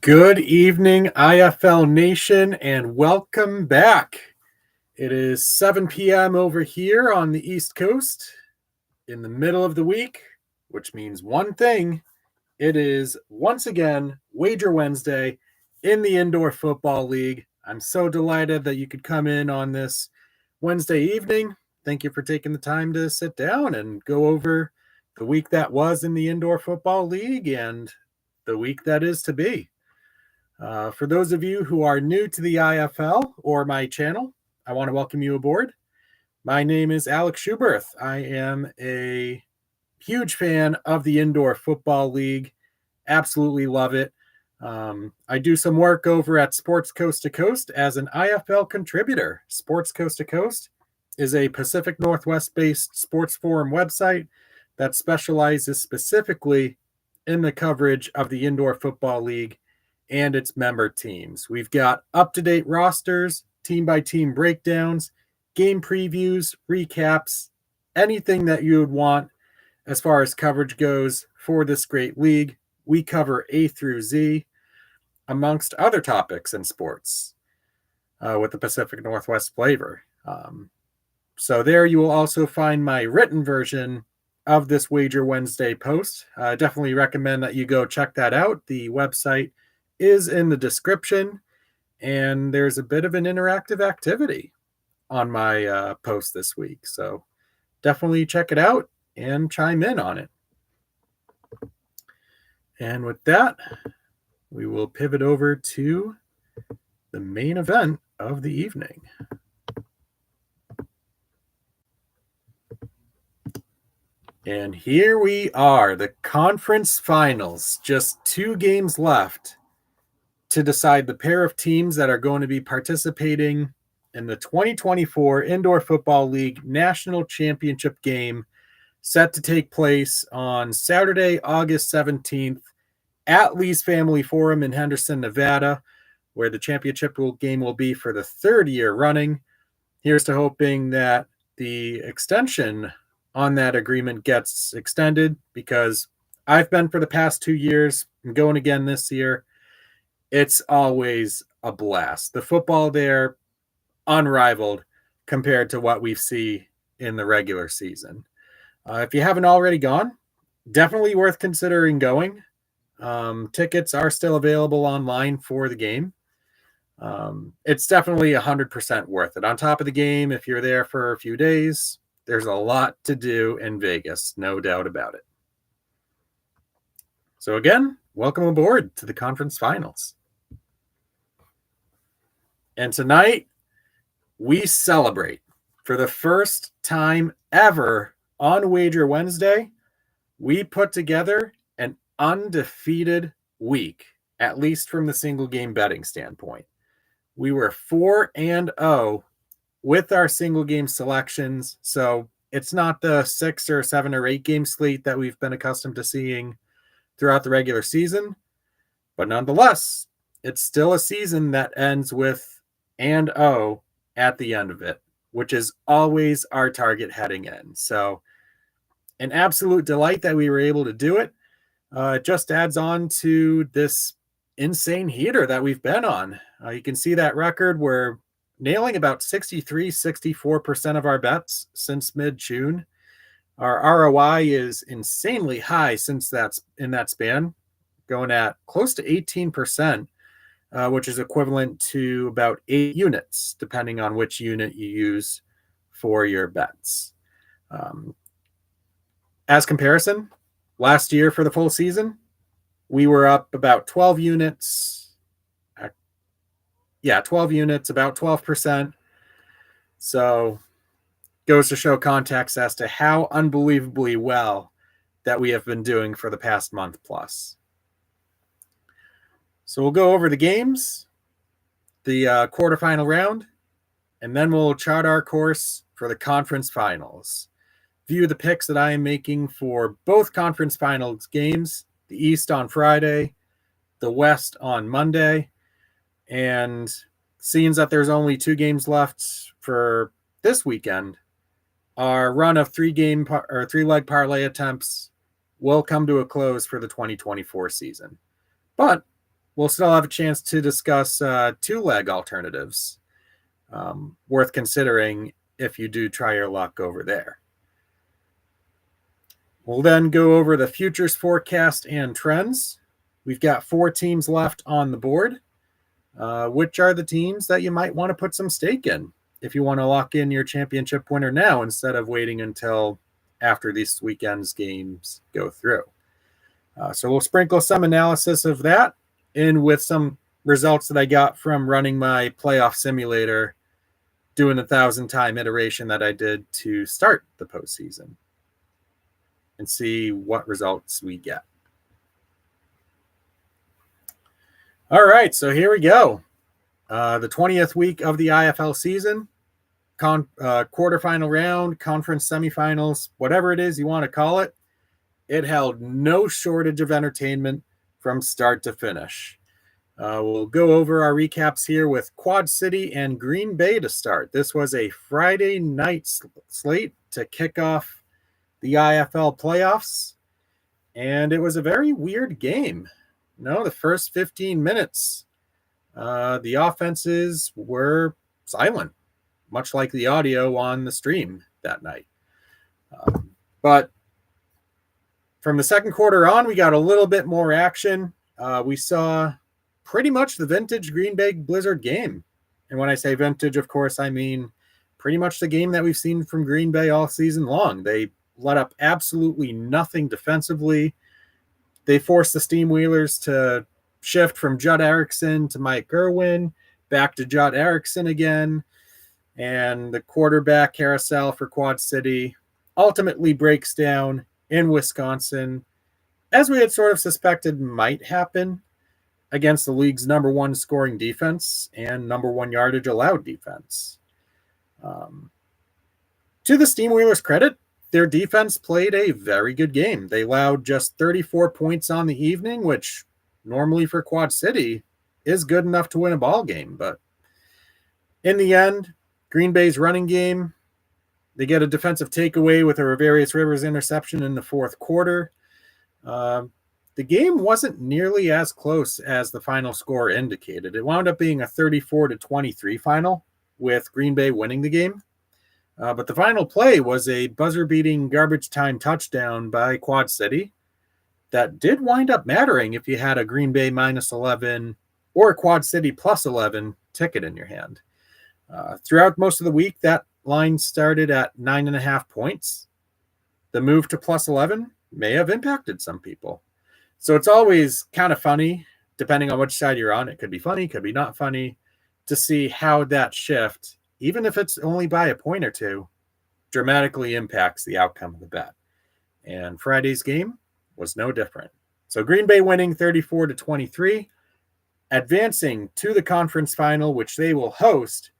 Good evening, IFL Nation, and welcome back. It is 7 p.m. over here on the East Coast in the middle of the week, which means one thing. It is once again Wager Wednesday in the Indoor Football League. I'm so delighted that you could come in on this Wednesday evening. Thank you for taking the time to sit down and go over the week that was in the Indoor Football League and the week that is to be. For those of you who are new to the IFL or my channel, I want to welcome you aboard. My name is Alex Schuberth. I am a huge fan of the Indoor Football League. Absolutely love it. I do some work over at Sports Coast to Coast as an IFL contributor. Sports Coast to Coast is a Pacific Northwest-based sports forum website that specializes specifically in the coverage of the Indoor Football League and its member teams. We've got up-to-date rosters, team-by-team breakdowns, game previews, recaps, anything that you would want as far as coverage goes for this great league. We cover A through Z, amongst other topics in sports, with the Pacific Northwest flavor. So there you will also find my written version of this Wager Wednesday post. I definitely recommend that you go check that out. The website is in the description, and there's a bit of an interactive activity on my post this week. So definitely check it out and chime in on it. And with that, we will pivot over to the main event of the evening. And here we are, the conference finals. Just 2 games left to decide the pair of teams that are going to be participating in the 2024 Indoor Football League National Championship game, set to take place on Saturday, August 17th at Lee's Family Forum in Henderson, Nevada, where the championship game will be for the 3rd year running. Here's to hoping that the extension on that agreement gets extended, because I've been for the past 2 years and going again this year. It's always a blast. The football there, unrivaled compared to what we see in the regular season. If you haven't already gone, definitely worth considering going. Tickets are still available online for the game. It's definitely 100% worth it. On top of the game, if you're there for a few days, there's a lot to do in Vegas, no doubt about it. So again, welcome aboard to the conference finals. And tonight, we celebrate. For the first time ever on Wager Wednesday, we put together an undefeated week, at least from the single game betting standpoint. We were 4-0 with our single game selections, so it's not the 6 or 7 or 8 game slate that we've been accustomed to seeing throughout the regular season, but nonetheless, it's still a season that ends with and O at the end of it, which is always our target heading in. So an absolute delight that we were able to do it. It just adds on to this insane heater that we've been on. You can see that record. We're nailing about 63-64% of our bets since mid-June. Our ROI is insanely high since that's in that span, going at close to 18%, which is equivalent to about 8 units, depending on which unit you use for your bets. As comparison, last year for the full season, we were up about 12 units. 12 units, about 12%. So goes to show context as to how unbelievably well that we have been doing for the past month plus. So we'll go over the games, the quarterfinal round, and then we'll chart our course for the conference finals. View the picks that I am making for both conference finals games, the East on Friday, the West on Monday, and seeing that there's only 2 games left for this weekend, our run of 3-leg parlay attempts will come to a close for the 2024 season. But we'll still have a chance to discuss two-leg alternatives worth considering if you do try your luck over there. We'll then go over the futures forecast and trends. We've got 4 teams left on the board. Which are the teams that you might want to put some stake in if you want to lock in your championship winner now instead of waiting until after this weekend's games go through. So we'll sprinkle some analysis of that in with some results that I got from running my playoff simulator, doing the 1,000-time iteration that I did to start the postseason, and see what results we get. All right, so here we go. The 20th week of the IFL season, quarterfinal round, conference semifinals, whatever it is you want to call it, it held no shortage of entertainment from start to finish. We'll go over our recaps here with Quad City and Green Bay to start. This was a Friday night slate to kick off the IFL playoffs, and it was a very weird game. The first 15 minutes, the offenses were silent, much like the audio on the stream that night. But from the second quarter on, we got a little bit more action. We saw pretty much the vintage Green Bay Blizzard game. And when I say vintage, of course, I mean pretty much the game that we've seen from Green Bay all season long. They let up absolutely nothing defensively. They forced the Steamwheelers to shift from Judd Erickson to Mike Irwin, back to Judd Erickson again. And the quarterback carousel for Quad City ultimately breaks down in Wisconsin, as we had sort of suspected might happen against the league's number 1 scoring defense and number 1 yardage allowed defense. To the Steamwheelers' credit, their defense played a very good game. They allowed just 34 points on the evening, which normally for Quad City is good enough to win a ball game. But in the end, Green Bay's running game, they get a defensive takeaway with a Ravarius Rivers interception in the fourth quarter. The game wasn't nearly as close as the final score indicated. It wound up being a 34-23 final, with Green Bay winning the game. But the final play was a buzzer-beating garbage time touchdown by Quad City that did wind up mattering if you had a Green Bay -11 or a Quad City +11 ticket in your hand. Throughout most of the week, that line started at 9.5 points. The move to +11 may have impacted some people. So it's always kind of funny, depending on which side you're on. It could be funny, could be not funny, to see how that shift, even if it's only by a point or two, dramatically impacts the outcome of the bet. And Friday's game was no different. So Green Bay winning 34-23, advancing to the conference final, which they will host,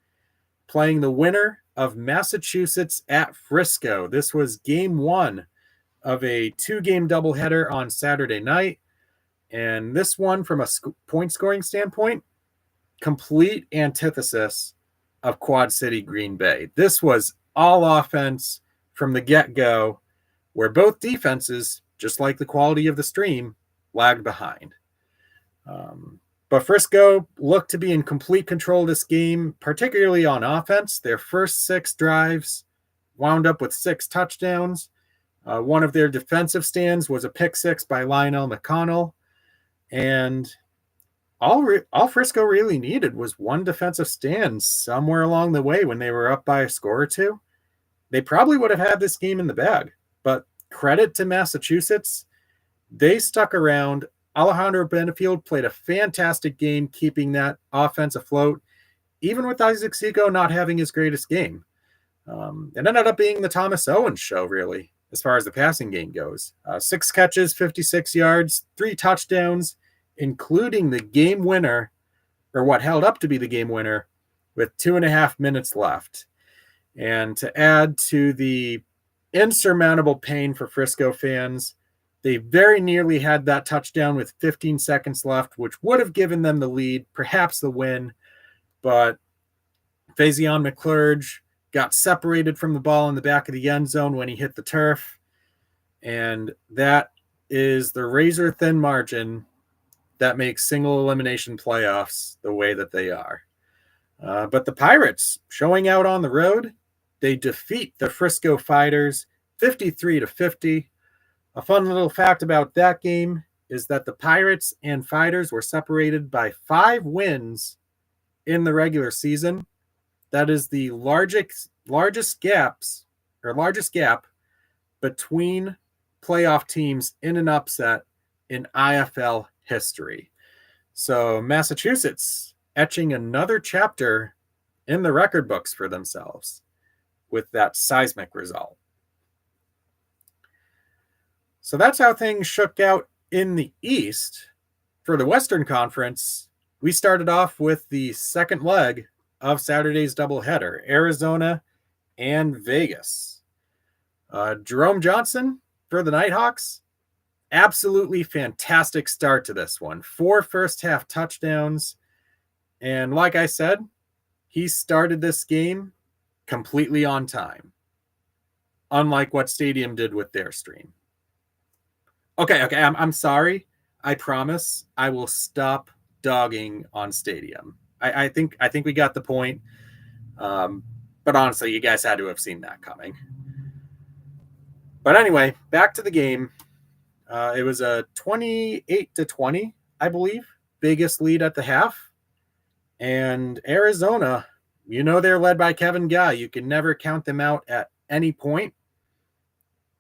playing the winner of Massachusetts at Frisco. This was game 1 of a 2-game doubleheader on Saturday night. And this one, from a point scoring standpoint, complete antithesis of Quad City Green Bay. This was all offense from the get-go, where both defenses, just like the quality of the stream, lagged behind. But Frisco looked to be in complete control of this game, particularly on offense. Their first 6 drives wound up with 6 touchdowns. One of their defensive stands was a pick 6 by Lionel McConnell. And all Frisco really needed was one defensive stand somewhere along the way when they were up by a score or 2. They probably would have had this game in the bag. But credit to Massachusetts, they stuck around. Alejandro Benefield played a fantastic game keeping that offense afloat, even with Isaac Seco not having his greatest game. It ended up being the Thomas Owens show, really, as far as the passing game goes. 6 catches, 56 yards, 3 touchdowns, including the game winner, or what held up to be the game winner, with 2.5 minutes left. And to add to the insurmountable pain for Frisco fans, they very nearly had that touchdown with 15 seconds left, which would have given them the lead, perhaps the win. But Faison McClurge got separated from the ball in the back of the end zone when he hit the turf. And that is the razor-thin margin that makes single elimination playoffs the way that they are. But the Pirates showing out on the road, they defeat the Frisco Fighters 53-50. A fun little fact about that game is that the Pirates and Fighters were separated by 5 wins in the regular season. That is the largest gap between playoff teams in an upset in IFL history. So Massachusetts etching another chapter in the record books for themselves with that seismic result. So that's how things shook out in the East. For the Western Conference, we started off with the second leg of Saturday's doubleheader, Arizona and Vegas. Jerome Johnson for the Nighthawks, absolutely fantastic start to this one. 4 first-half touchdowns. And like I said, he started this game completely on time, unlike what Stadium did with their stream. Okay, I'm sorry. I promise I will stop dogging on Stadium. I think we got the point. But honestly, you guys had to have seen that coming. But anyway, back to the game. It was a 28-20, I believe, biggest lead at the half. And Arizona, you know they're led by Kevin Guy. You can never count them out at any point.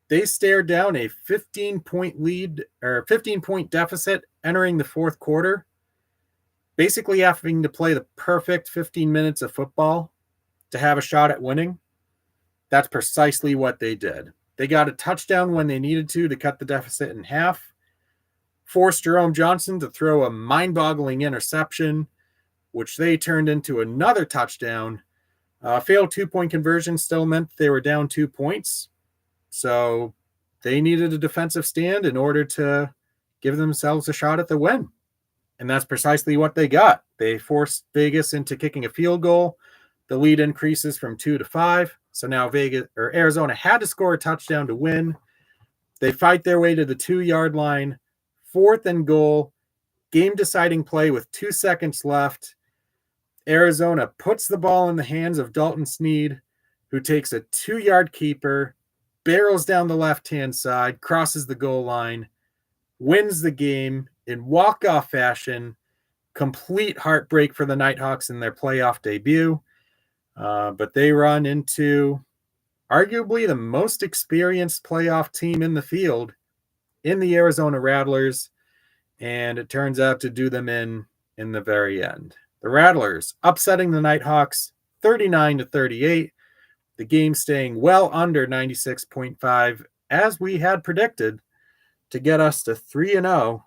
They stared down a 15-point lead or 15-point deficit entering the fourth quarter, basically having to play the perfect 15 minutes of football to have a shot at winning. That's precisely what they did. They got a touchdown when they needed to cut the deficit in half, forced Jerome Johnson to throw a mind-boggling interception, which they turned into another touchdown. Failed 2-point conversion still meant they were down 2 points. So they needed a defensive stand in order to give themselves a shot at the win. And that's precisely what they got. They forced Vegas into kicking a field goal. The lead increases from 2-5. So now Arizona had to score a touchdown to win. They fight their way to the 2-yard line. 4th and goal. Game-deciding play with 2 seconds left. Arizona puts the ball in the hands of Dalton Snead, who takes a 2-yard keeper, barrels down the left-hand side, crosses the goal line, wins the game in walk-off fashion. Complete heartbreak for the Nighthawks in their playoff debut. But they run into arguably the most experienced playoff team in the field in the Arizona Rattlers, and it turns out to do them in the very end. The Rattlers upsetting the Nighthawks 39-38. The game staying well under 96.5 as we had predicted to get us to 3-0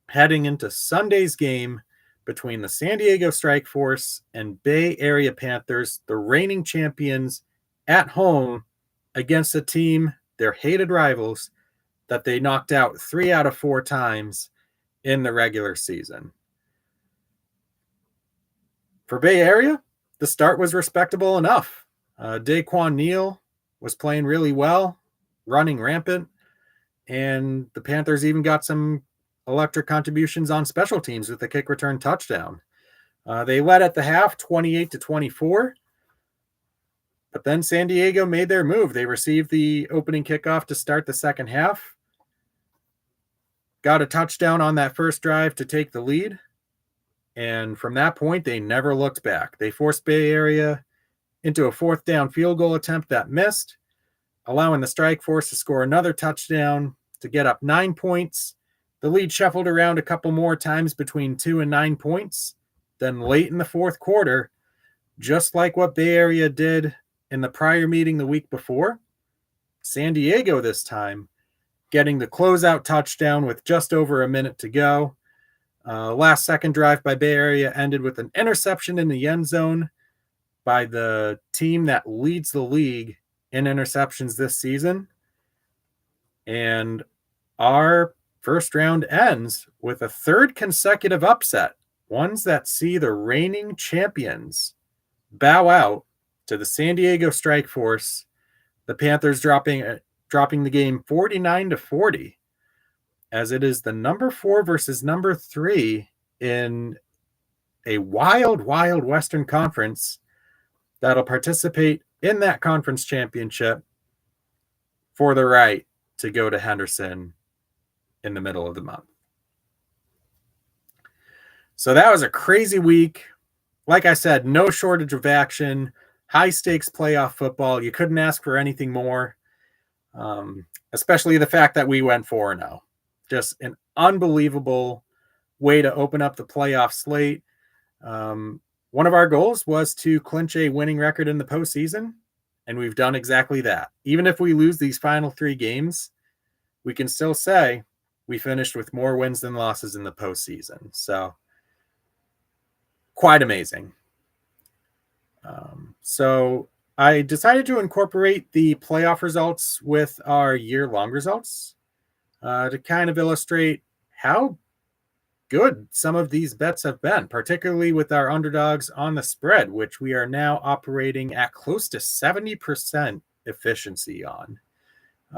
heading into Sunday's game between the San Diego Strike Force and Bay Area Panthers, the reigning champions at home against a team, their hated rivals, that they knocked out 3 out of 4 times in the regular season. For Bay Area, the start was respectable enough. Daquan Neal was playing really well, running rampant, and the Panthers even got some electric contributions on special teams with the kick return touchdown. They led at the half 28-24, but then San Diego made their move. They received the opening kickoff to start the second half, got a touchdown on that first drive to take the lead, and from that point, they never looked back. They forced Bay Area into a 4th down field goal attempt that missed, allowing the Strike Force to score another touchdown to get up 9 points. The lead shuffled around a couple more times between 2 and 9 points. Then late in the fourth quarter, just like what Bay Area did in the prior meeting the week before, San Diego this time getting the closeout touchdown with just over a minute to go. Last second drive by Bay Area ended with an interception in the end zone by the team that leads the league in interceptions this season. And our first round ends with a 3rd consecutive upset, ones that see the reigning champions bow out to the San Diego Strike Force. The Panthers dropping the game 49-40. as it is the number 4 versus number 3 in a wild Western Conference that'll participate in that conference championship for the right to go to Henderson in the middle of the month. So that was a crazy week. Like I said, no shortage of action, high stakes playoff football. You couldn't ask for anything more, especially the fact that we went 4-0. Just an unbelievable way to open up the playoff slate. One of our goals was to clinch a winning record in the postseason, and we've done exactly that. Even if we lose these final 3 games, we can still say we finished with more wins than losses in the postseason. So quite amazing. So I decided to incorporate the playoff results with our year-long results to kind of illustrate how good some of these bets have been, particularly with our underdogs on the spread, which we are now operating at close to 70% efficiency on.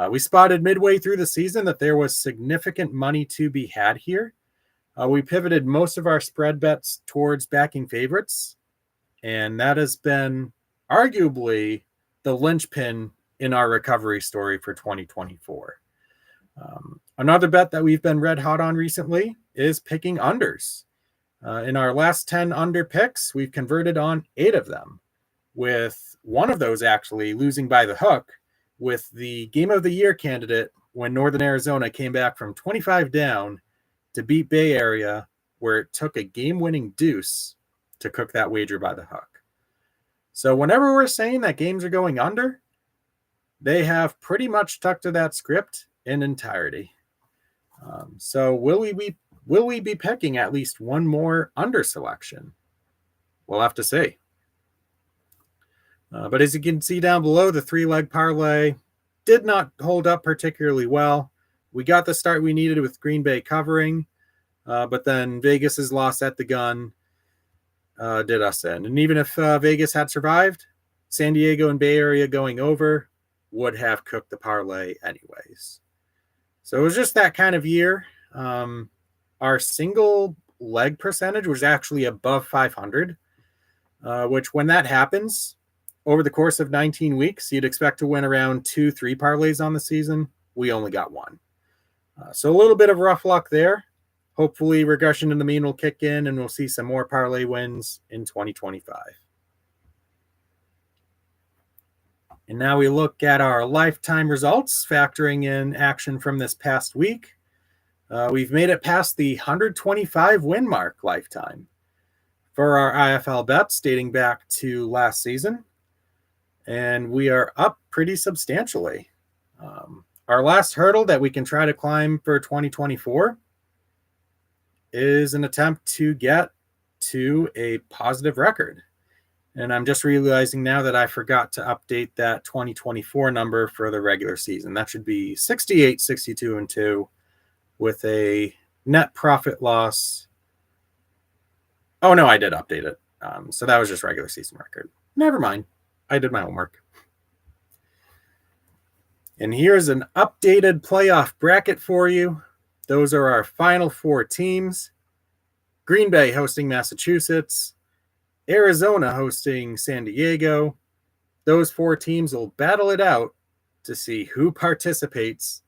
We spotted midway through the season that there was significant money to be had here. We pivoted most of our spread bets towards backing favorites, and that has been arguably the linchpin in our recovery story for 2024. Another bet that we've been red hot on recently is picking unders. In our last 10 under picks, we've converted on 8 of them, with one of those actually losing by the hook with the game of the year candidate when Northern Arizona came back from 25 down to beat Bay Area, where it took a game-winning deuce to cook that wager by the hook. So whenever we're saying that games are going under, they have pretty much stuck to that script in entirety. So will we be picking at least one more under selection? We'll have to see. But as you can see down below, the 3-leg parlay did not hold up particularly well. We got the start we needed with Green Bay covering, but then Vegas's loss at the gun did us in. And even if Vegas had survived, San Diego and Bay Area going over would have cooked the parlay anyways. So it was just that kind of year. Our single leg percentage was actually above 500, which when that happens over the course of 19 weeks, you'd expect to win around 2-3 parlays on the season. We only got 1. So a little bit of rough luck there. Hopefully regression to the mean will kick in and we'll see some more parlay wins in 2025. And now we look at our lifetime results, factoring in action from this past week. We've made it past the 125 win mark lifetime for our IFL bets dating back to last season. And we are up pretty substantially. Our last hurdle that we can try to climb for 2024 is an attempt to get to a positive record. And I'm just realizing now that I forgot to update that 2024 number for the regular season. That should be 68, 62, and 2 with a net profit loss. Oh, no, I did update it. So that was just regular season record. Never mind. I did my homework. And here's an updated playoff bracket for you. Those are our final 4 teams. Green Bay hosting Massachusetts. Arizona hosting San Diego. Those 4 teams will battle it out to see who participates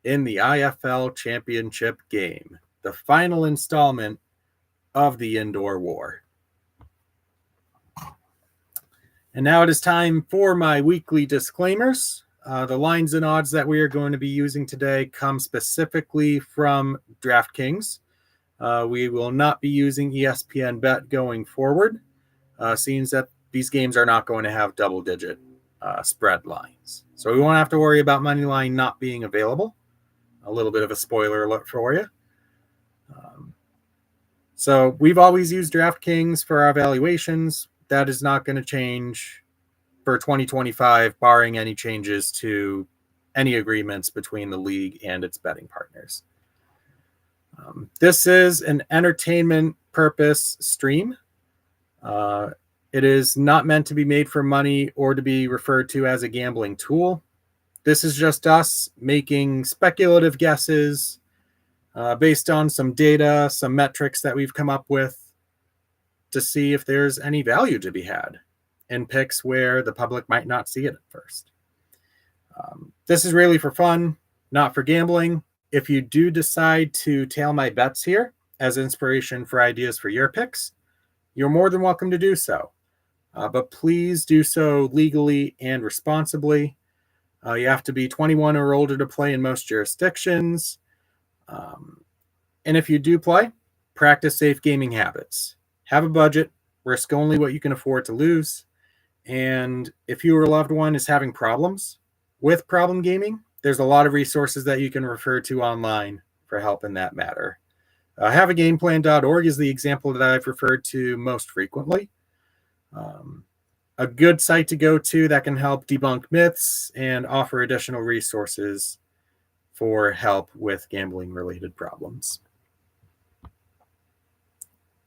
in the IFL Championship game, the final installment of the indoor war. And now it is time for my weekly disclaimers. The lines and odds that we are going to be using today come specifically from DraftKings. We will not be using ESPN Bet going forward, seeing that these games are not going to have double-digit spread lines. So we won't have to worry about money line not being available. A little bit of a spoiler alert for you. So we've always used DraftKings for our valuations. That is not going to change for 2025, barring any changes to any agreements between the league and its betting partners. This is an entertainment purpose stream. It is not meant to be made for money or to be referred to as a gambling tool. This is just us making speculative guesses based on some data, some metrics that we've come up with to see if there's any value to be had in picks where the public might not see it at first. This is really for fun, not for gambling. If you do decide to tail my bets here as inspiration for ideas for your picks, you're more than welcome to do so. But please do so legally and responsibly. You have to be 21 or older to play in most jurisdictions. And if you do play, practice safe gaming habits. Have a budget, risk only what you can afford to lose. And if you or a loved one is having problems with problem gaming, there's a lot of resources that you can refer to online for help in that matter. Haveagameplan.org is the example that I've referred to most frequently. A good site to go to that can help debunk myths and offer additional resources for help with gambling-related problems.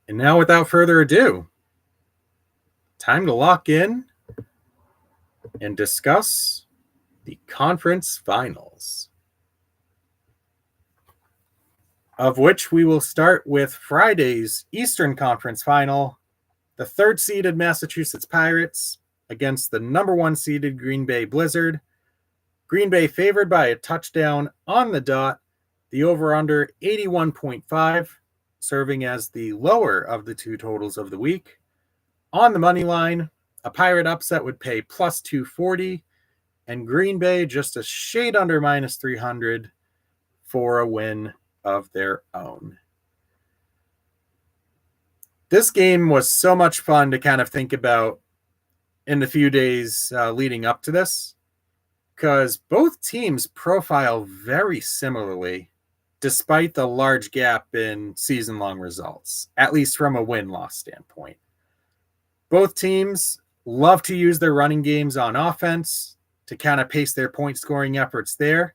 And now, without further ado, time to lock in and discuss the conference finals, of which we will start with Friday's Eastern Conference final, the third-seeded Massachusetts Pirates against the number one seeded Green Bay Blizzard. Green Bay favored by a touchdown on the dot, the over-under 81.5, serving as the lower of the two totals of the week. On the money line, a Pirate upset would pay plus 240, and Green Bay just a shade under minus 300 for a win of their own. This game was so much fun to kind of think about in the few days leading up to this, because both teams profile very similarly despite the large gap in season-long results, at least from a win-loss standpoint. Both teams love to use their running games on offense to kind of pace their point-scoring efforts there.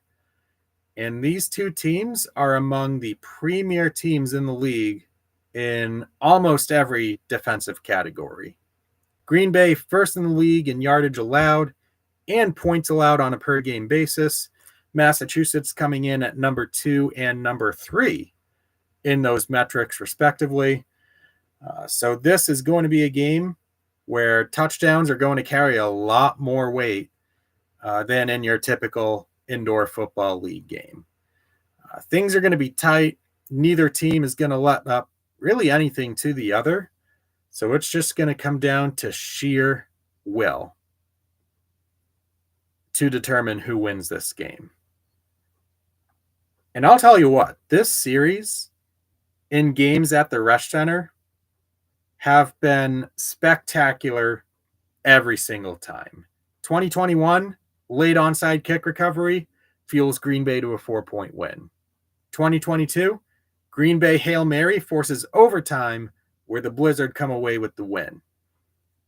And these two teams are among the premier teams in the league in almost every defensive category. Green Bay first in the league in yardage allowed and points allowed on a per-game basis. Massachusetts coming in at number 2 and number 3 in those metrics, respectively. So this is going to be a game where touchdowns are going to carry a lot more weight than in your typical indoor football league game. Things are going to be tight. Neither team is going to let up really anything to the other. So it's just going to come down to sheer will to determine who wins this game. And I'll tell you what, this series in games at the Resch Center have been spectacular every single time. 2021, late onside kick recovery fuels Green Bay to a 4-point win. 2022, Green Bay Hail Mary forces overtime where the Blizzard come away with the win.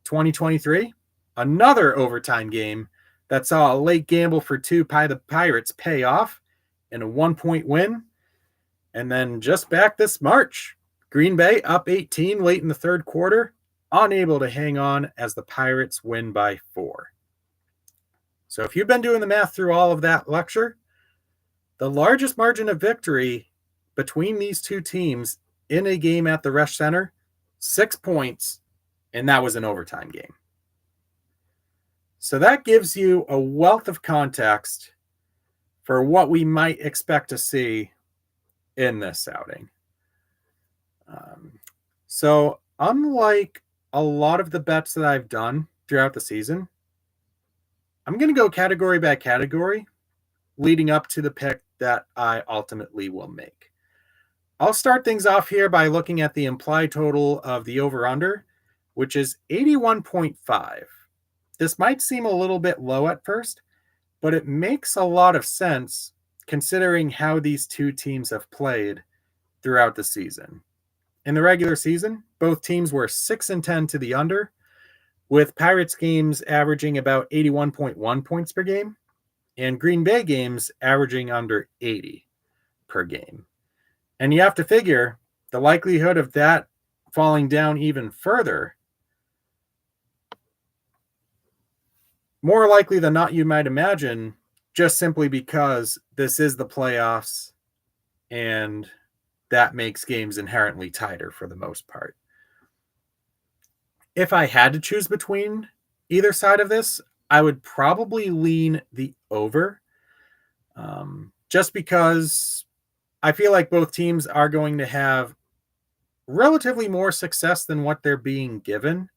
2023, another overtime game that saw a late gamble for 2 by the Pirates pay off in a 1-point win. And then just back this March, Green Bay up 18 late in the third quarter, unable to hang on as the Pirates win by 4. So if you've been doing the math through all of that lecture, the largest margin of victory between these two teams in a game at the Resch Center, 6 points, and that was an overtime game. So that gives you a wealth of context for what we might expect to see in this outing. So unlike a lot of the bets that I've done throughout the season, I'm going to go category by category leading up to the pick that I ultimately will make. I'll start things off here by looking at the implied total of the over-under, which is 81.5. This might seem a little bit low at first, but it makes a lot of sense considering how these two teams have played throughout the season. In the regular season, both teams were 6-10 to the under, with Pirates games averaging about 81.1 points per game, and Green Bay games averaging under 80 per game. And you have to figure the likelihood of that falling down even further, more likely than not, you might imagine, just simply because this is the playoffs and that makes games inherently tighter for the most part. If I had to choose between either side of this, I would probably lean the over, just because I feel like both teams are going to have relatively more success than what they're being given.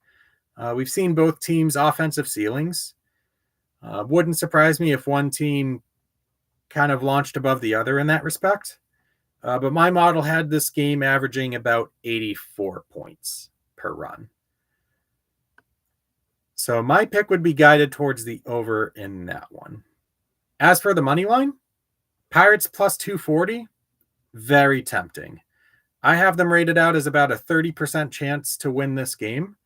We've seen both teams' offensive ceilings. Wouldn't surprise me if one team kind of launched above the other in that respect. But my model had this game averaging about 84 points per run. So my pick would be guided towards the over in that one. As for the money line, Pirates plus 240, very tempting. I have them rated out as about a 30% chance to win this game,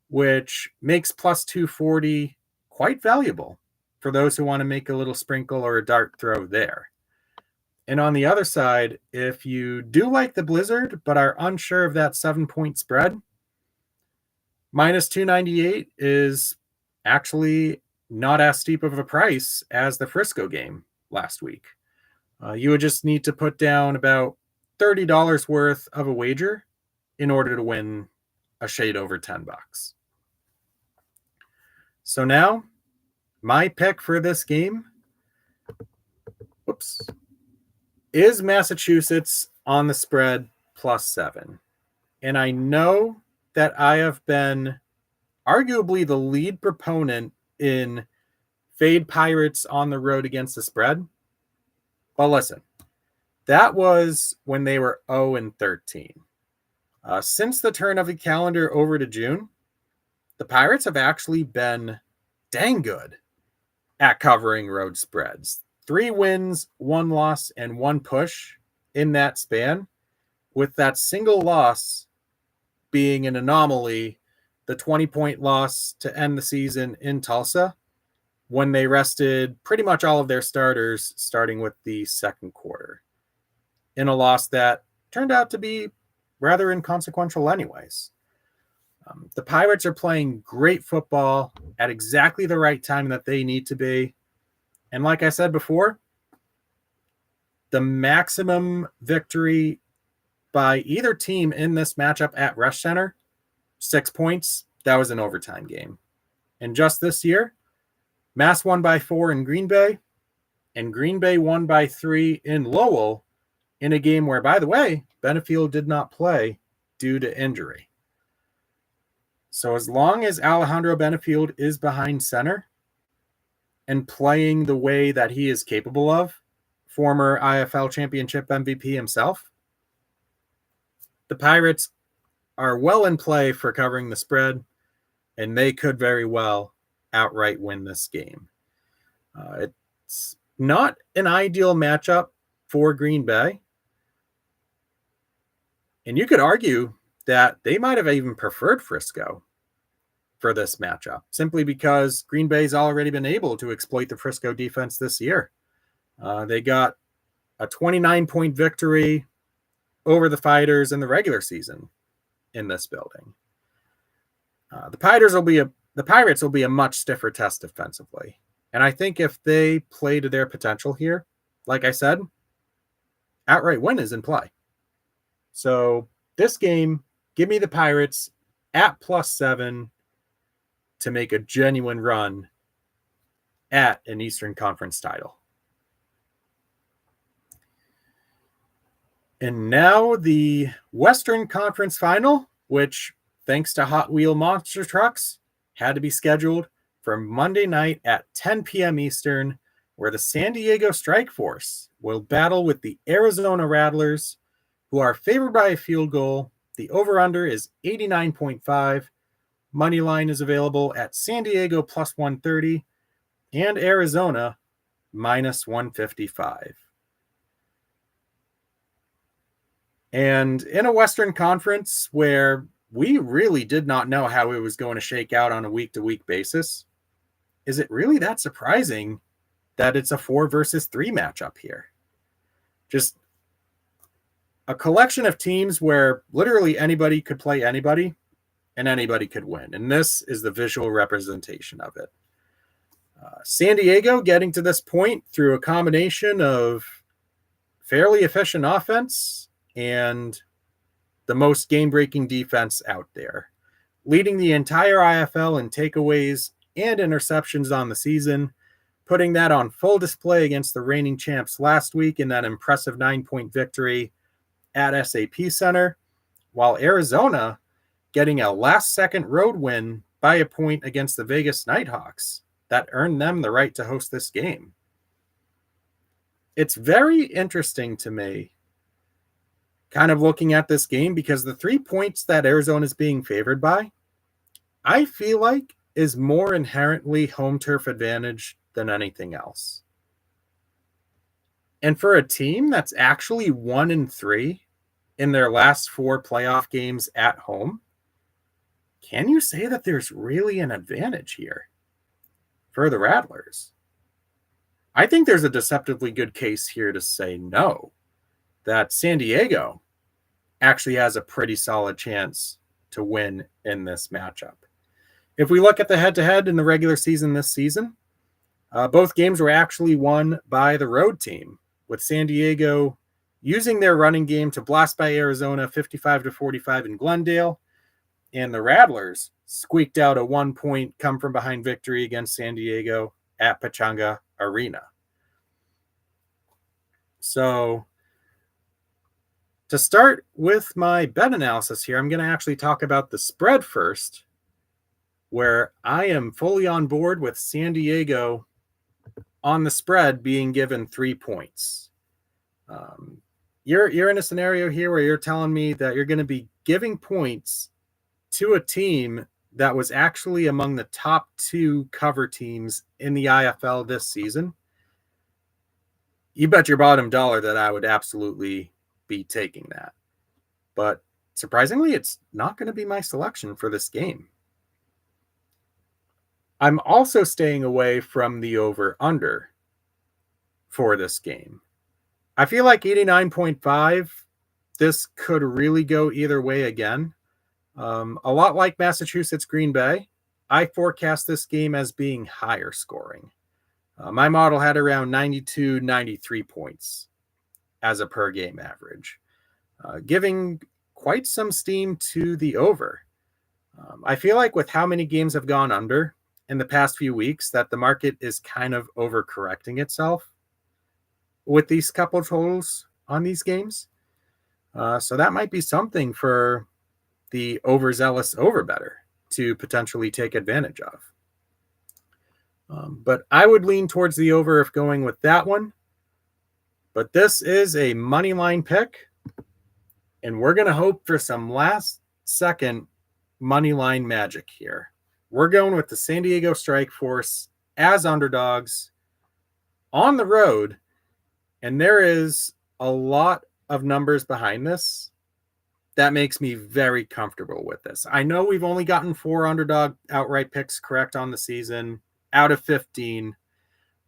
which makes plus 240 quite valuable for those who want to make a little sprinkle or a dart throw there. And on the other side, if you do like the Blizzard but are unsure of that 7-point spread, minus 298 is actually not as steep of a price as the Frisco game last week. You would just need to put down about $30 worth of a wager in order to win a shade over $10. So now, my pick for this game, is Massachusetts on the spread plus 7. And I know that I have been arguably the lead proponent in fade Pirates on the road against the spread. But listen, that was when they were 0-13. Since the turn of the calendar over to June, the Pirates have actually been dang good at covering road spreads. 3 wins, 1 loss, and 1 push in that span, with that single loss being an anomaly, the 20-point loss to end the season in Tulsa, when they rested pretty much all of their starters, starting with the second quarter, in a loss that turned out to be rather inconsequential anyways. The Pirates are playing great football at exactly the right time that they need to be. And like I said before, the maximum victory by either team in this matchup at Rush Center, 6 points, that was an overtime game. And just this year, Mass won by 4 in Green Bay, and Green Bay won by 3 in Lowell, in a game where, by the way, Benefield did not play due to injury. So as long as Alejandro Benefield is behind center and playing the way that he is capable of, former IFL Championship MVP himself, the Pirates are well in play for covering the spread, and they could very well outright win this game. It's not an ideal matchup for Green Bay. And you could argue that they might have even preferred Frisco for this matchup, simply because Green Bay's already been able to exploit the Frisco defense this year. They got a 29-point victory over the Fighters in the regular season in this building. The Pirates will be a much stiffer test defensively. And I think if they play to their potential here, like I said, outright win is in play. So this game, give me the Pirates at plus 7 to make a genuine run at an Eastern Conference title. And now the Western Conference Final, which, thanks to Hot Wheel Monster Trucks, had to be scheduled for Monday night at 10 p.m. Eastern, where the San Diego Strike Force will battle with the Arizona Rattlers, who are favored by a field goal. The over-under is 89.5. Money line is available at San Diego plus 130 and Arizona minus 155. And in a Western Conference where we really did not know how it was going to shake out on a week-to-week basis, is it really that surprising that it's a 4 versus 3 matchup here? Just a collection of teams where literally anybody could play anybody and anybody could win. And this is the visual representation of it. San Diego getting to this point through a combination of fairly efficient offense and the most game-breaking defense out there, leading the entire IFL in takeaways and interceptions on the season, putting that on full display against the reigning champs last week in that impressive 9-point victory at SAP Center, while Arizona getting a last-second road win by a point against the Vegas Nighthawks that earned them the right to host this game. It's very interesting to me kind of looking at this game because the 3 points that Arizona is being favored by, I feel like is more inherently home turf advantage than anything else. And for a team that's actually 1-3 in their last 4 playoff games at home, can you say that there's really an advantage here for the Rattlers? I think there's a deceptively good case here to say no, that San Diego actually has a pretty solid chance to win in this matchup. If we look at the head-to-head in the regular season this season, both games were actually won by the road team, with San Diego using their running game to blast by Arizona 55-45 in Glendale, and the Rattlers squeaked out a 1-point come-from-behind victory against San Diego at Pechanga Arena. So to start with my bet analysis here, I'm going to actually talk about the spread first, where I am fully on board with San Diego on the spread being given 3 points. You're in a scenario here where you're telling me that you're going to be giving points to a team that was actually among the top 2 cover teams in the IFL this season. You bet your bottom dollar that I would absolutely be taking that. But surprisingly, it's not going to be my selection for this game. I'm also staying away from the over-under for this game. I feel like 89.5, this could really go either way again. A lot like Massachusetts Green Bay, I forecast this game as being higher scoring. My model had around 92, 93 points as a per game average, giving quite some steam to the over. I feel like with how many games have gone under in the past few weeks that the market is kind of overcorrecting itself with these couple totals on these games. So that might be something for the overzealous overbetter to potentially take advantage of. But I would lean towards the over if going with that one. But this is a money line pick, and we're going to hope for some last second money line magic here. We're going with the San Diego Strike Force as underdogs on the road, and there is a lot of numbers behind this that makes me very comfortable with this. I know we've only gotten 4 underdog outright picks correct on the season out of 15.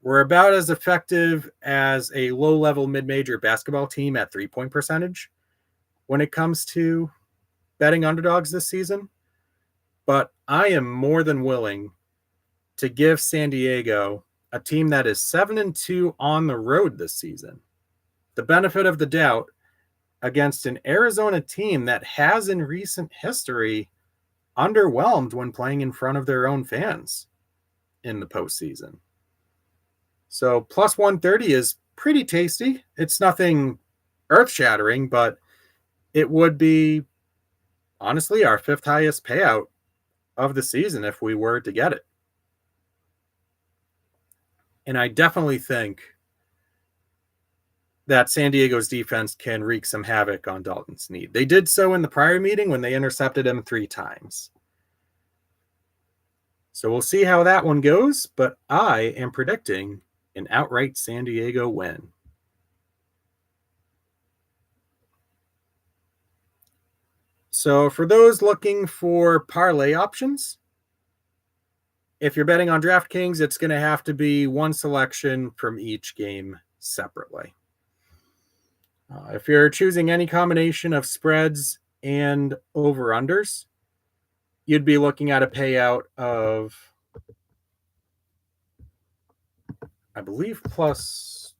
We're about as effective as a low-level mid-major basketball team at 3-point percentage when it comes to betting underdogs this season. But I am more than willing to give San Diego, a team that is 7-2 on the road this season, the benefit of the doubt against an Arizona team that has in recent history underwhelmed when playing in front of their own fans in the postseason. So plus 130 is pretty tasty. It's nothing earth-shattering, but it would be honestly our 5th highest payout of the season if we were to get it. And I definitely think that San Diego's defense can wreak some havoc on Dalton Snead. They did so in the prior meeting when they intercepted him 3 times. So we'll see how that one goes, but I am predicting an outright San Diego win. So for those looking for parlay options, if you're betting on DraftKings, it's going to have to be one selection from each game separately. If you're choosing any combination of spreads and over-unders, you'd be looking at a payout of, I believe, plus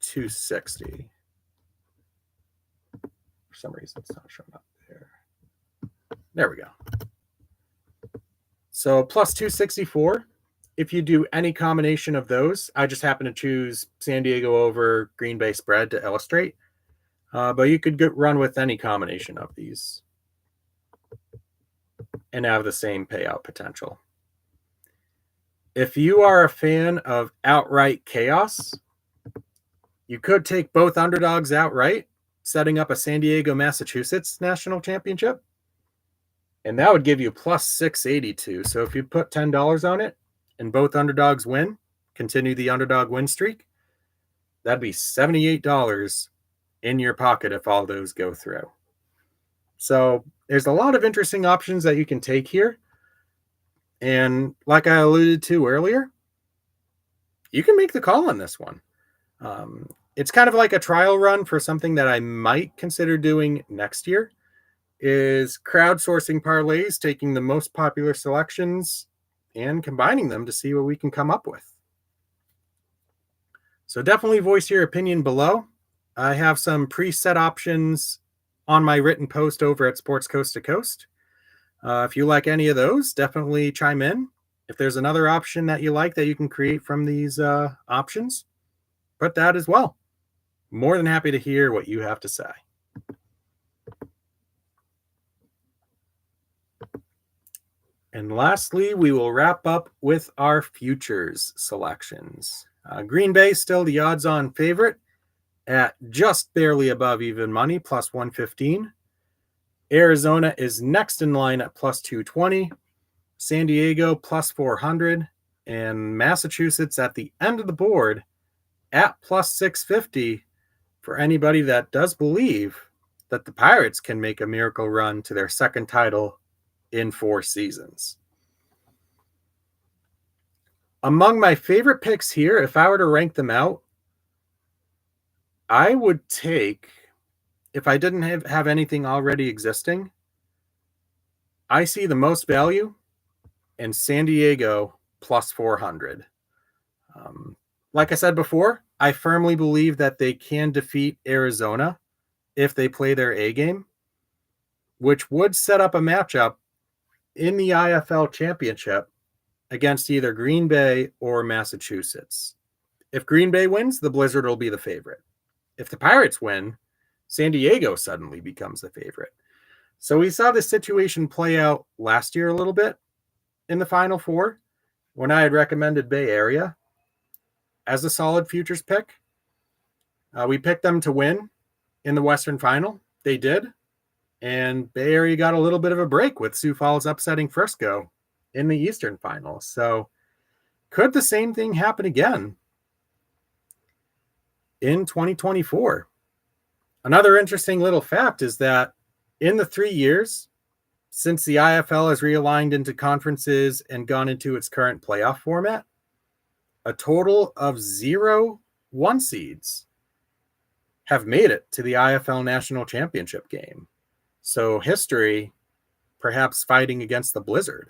260. some reason it's not showing up there. There we go. So plus 264. If you do any combination of those, I just happen to choose San Diego over Green Bay spread to illustrate. But you could run with any combination of these and have the same payout potential. If you are a fan of outright chaos, you could take both underdogs outright, setting up a San Diego, Massachusetts national championship. And that would give you plus 682. So if you put $10 on it and both underdogs win, continue the underdog win streak, that'd be $78 in your pocket if all those go through. So there's a lot of interesting options that you can take here. And like I alluded to earlier, you can make the call on this one. It's kind of like a trial run for something that I might consider doing next year, is crowdsourcing parlays, taking the most popular selections and combining them to see what we can come up with. So definitely voice your opinion below. I have some preset options on my written post over at Sports Coast to Coast. If you like any of those, definitely chime in. If there's another option that you like that you can create from these options, put that as well. More than happy to hear what you have to say. And lastly, we will wrap up with our futures selections. Green Bay still the odds-on favorite at just barely above even money, plus 115. Arizona is next in line at plus 220. San Diego plus 400. And Massachusetts at the end of the board at plus 650 for anybody that does believe that the Pirates can make a miracle run to their second title in 4 seasons. Among my favorite picks here, if I were to rank them out, I would take, if I didn't have anything already existing, I see the most value in San Diego plus 400. Like I said before, I firmly believe that they can defeat Arizona if they play their A game, which would set up a matchup in the IFL Championship against either Green Bay or Massachusetts. If Green Bay wins, the Blizzard will be the favorite. If the Pirates win, San Diego suddenly becomes the favorite. So we saw this situation play out last year a little bit in the Final Four when I had recommended Bay Area as a solid futures pick. We picked them to win in the Western Final. They did. And Bay Area got a little bit of a break with Sioux Falls upsetting Frisco in the Eastern Final. So could the same thing happen again in 2024? Another interesting little fact is that in the 3 years since the IFL has realigned into conferences and gone into its current playoff format, a total of 0 1 seeds have made it to the IFL National Championship game. So history perhaps fighting against the Blizzard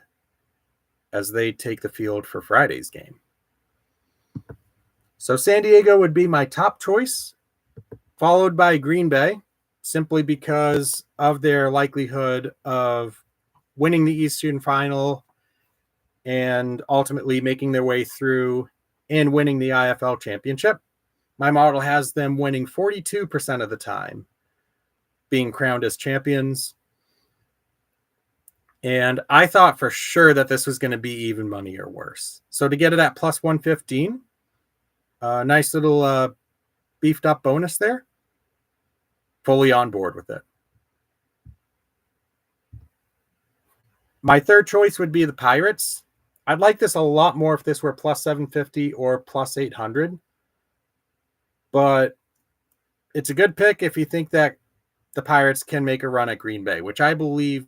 as they take the field for Friday's game. So San Diego would be my top choice, followed by Green Bay, simply because of their likelihood of winning the Eastern Final and ultimately making their way through and winning the IFL Championship. My model has them winning 42% of the time, being crowned as champions. And I thought for sure that this was going to be even money or worse. So to get it at plus 115, nice little beefed up bonus there. Fully on board with it. My third choice would be the Pirates. I'd like this a lot more if this were plus 750 or plus 800. But it's a good pick if you think that the Pirates can make a run at Green Bay, which I believe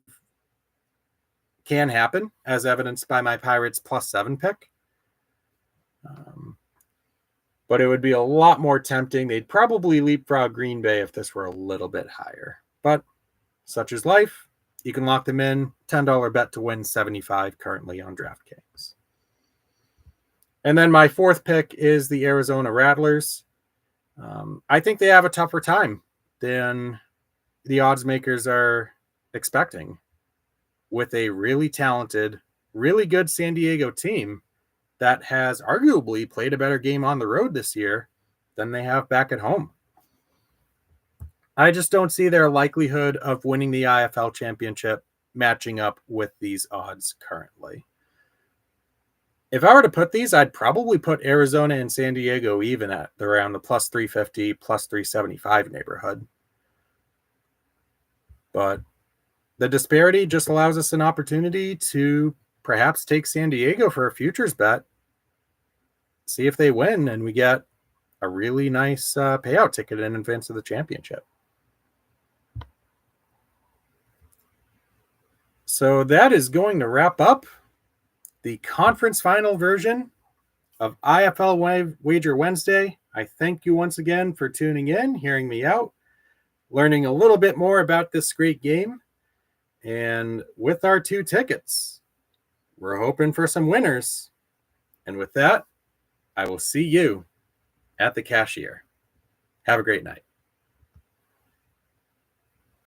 can happen, as evidenced by my Pirates plus 7 pick. But it would be a lot more tempting. They'd probably leapfrog Green Bay if this were a little bit higher. But such is life. You can lock them in. $10 bet to win 75 currently on DraftKings. And then my fourth pick is the Arizona Rattlers. I think they have a tougher time than the odds makers are expecting with a really talented, really good San Diego team that has arguably played a better game on the road this year than they have back at home. I just don't see their likelihood of winning the IFL championship matching up with these odds currently. If I were to put these, I'd probably put Arizona and San Diego even at around the plus 350, plus 375 neighborhood. But the disparity just allows us an opportunity to perhaps take San Diego for a futures bet, see if they win, and we get a really nice payout ticket in advance of the championship. So that is going to wrap up the conference final version of IFL Wager Wednesday. I thank you once again for tuning in, hearing me out, learning a little bit more about this great game. And with our 2 tickets, we're hoping for some winners. And with that, I will see you at the cashier. Have a great night.